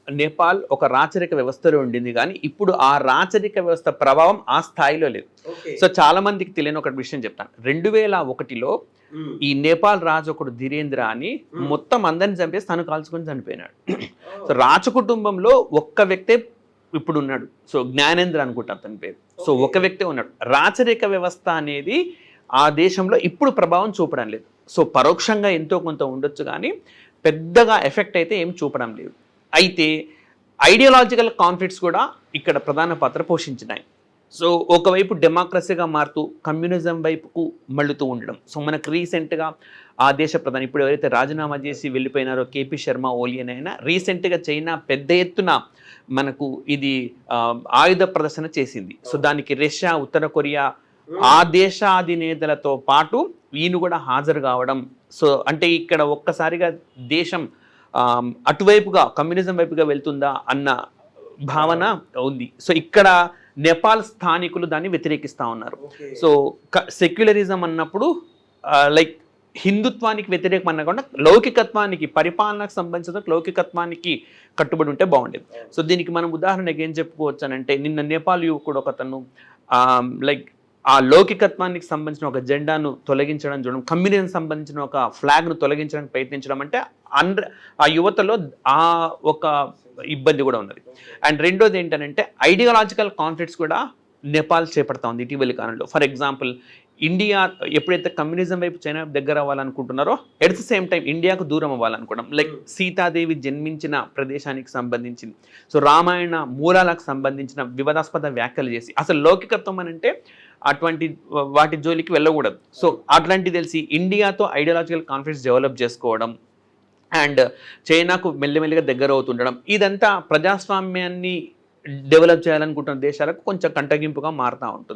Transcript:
నేపాల్ ఒక రాచరిక వ్యవస్థలో ఉండింది కానీ ఇప్పుడు ఆ రాచరిక వ్యవస్థ ప్రభావం ఆ స్థాయిలో లేదు. సో చాలా మందికి తెలియని ఒక విషయం చెప్తాను. 2001లో ఈ నేపాల్ రాజు ఒకడు ధీరేంద్ర అని మొత్తం అందరిని చంపేసి తను కాల్చుకొని చనిపోయినాడు. సో రాజ కుటుంబంలో ఒక్క వ్యక్తే ఇప్పుడు ఉన్నాడు. సో జ్ఞానేంద్ర అనుకుంటా అతని పేరు. సో ఒక వ్యక్తే ఉన్నాడు. రాచరిక వ్యవస్థ అనేది ఆ దేశంలో ఇప్పుడు ప్రభావం చూపడం లేదు. సో పరోక్షంగా ఎంతో కొంత ఉండొచ్చు కానీ పెద్దగా ఎఫెక్ట్ అయితే ఏం చూపడం లేదు. అయితే ఐడియాలజికల్ కాన్ఫ్లిక్ట్స్ కూడా ఇక్కడ ప్రధాన పాత్ర పోషించినాయి. సో ఒకవైపు డెమోక్రసీగా మారుతూ కమ్యూనిజం వైపుకు మళ్ళుతూ ఉండడం. సో మనకు రీసెంట్గా ఆ దేశ ప్రధాని ఇప్పుడు ఎవరైతే రాజీనామా చేసి వెళ్ళిపోయినారో కేపీ శర్మ ఓలీ అయినా రీసెంట్గా చైనా పెద్ద ఎత్తున మనకు ఇది ఆయుధ ప్రదర్శన చేసింది. సో దానికి రష్యా, ఉత్తర కొరియా ఆ దేశాధినేతలతో పాటు ఈయన కూడా హాజరు కావడం. సో అంటే ఇక్కడ ఒక్కసారిగా దేశం అటువైపుగా కమ్యూనిజం వైపుగా వెళ్తుందా అన్న భావన ఉంది. సో ఇక్కడ నేపాల్ స్థానికులు దాన్ని వ్యతిరేకిస్తూ ఉన్నారు. సో సెక్యులరిజం అన్నప్పుడు లైక్ హిందుత్వానికి వ్యతిరేకం అన్నకుండా లౌకికత్వానికి, పరిపాలనకు సంబంధించిన లౌకికత్వానికి కట్టుబడి ఉంటే బాగుండేది. సో దీనికి మనం ఉదాహరణకి ఏం చెప్పుకోవచ్చు అని అంటే, నిన్న నేపాల్ యువకుడు ఒకతను లైక్ ఆ లౌకికత్వానికి సంబంధించిన ఒక జెండాను తొలగించడం చూడడం, కమ్యూనిజం సంబంధించిన ఒక ఫ్లాగ్ను తొలగించడానికి ప్రయత్నించడం అంటే ఆ యువతలో ఆ ఒక ఇబ్బంది కూడా ఉన్నది. అండ్ రెండోది ఏంటంటే ఐడియాలజికల్ కాన్ఫ్లిక్ట్స్ కూడా నేపాల్ చేపడతా ఉంది ఇటీవలి కాలంలో. ఫర్ ఎగ్జాంపుల్ ఇండియా ఎప్పుడైతే కమ్యూనిజం వైపు చైనా దగ్గర అవ్వాలనుకుంటున్నారో ఎట్ ద సేమ్ టైం ఇండియాకు దూరం అవ్వాలనుకోవడం. లైక్ సీతాదేవి జన్మించిన ప్రదేశానికి సంబంధించింది, సో రామాయణ మూలాలకు సంబంధించిన వివాదాస్పద వ్యాఖ్యలు చేసి అసలు లౌకికత్వం అని అంటే అటువంటి వాటి జోలికి వెళ్ళకూడదు. సో అట్లాంటివి తెలిసి ఇండియాతో ఐడియాలజికల్ కాన్ఫ్లిక్ట్స్ డెవలప్ చేసుకోవడం అండ్ చైనాకు మెల్లిమెల్లిగా దగ్గర అవుతుండడం, ఇదంతా ప్రజాస్వామ్యాన్ని డెవలప్ చేయాలనుకుంటున్న దేశాలకు కొంచెం కంటగింపుగా మారుతూ ఉంటుంది.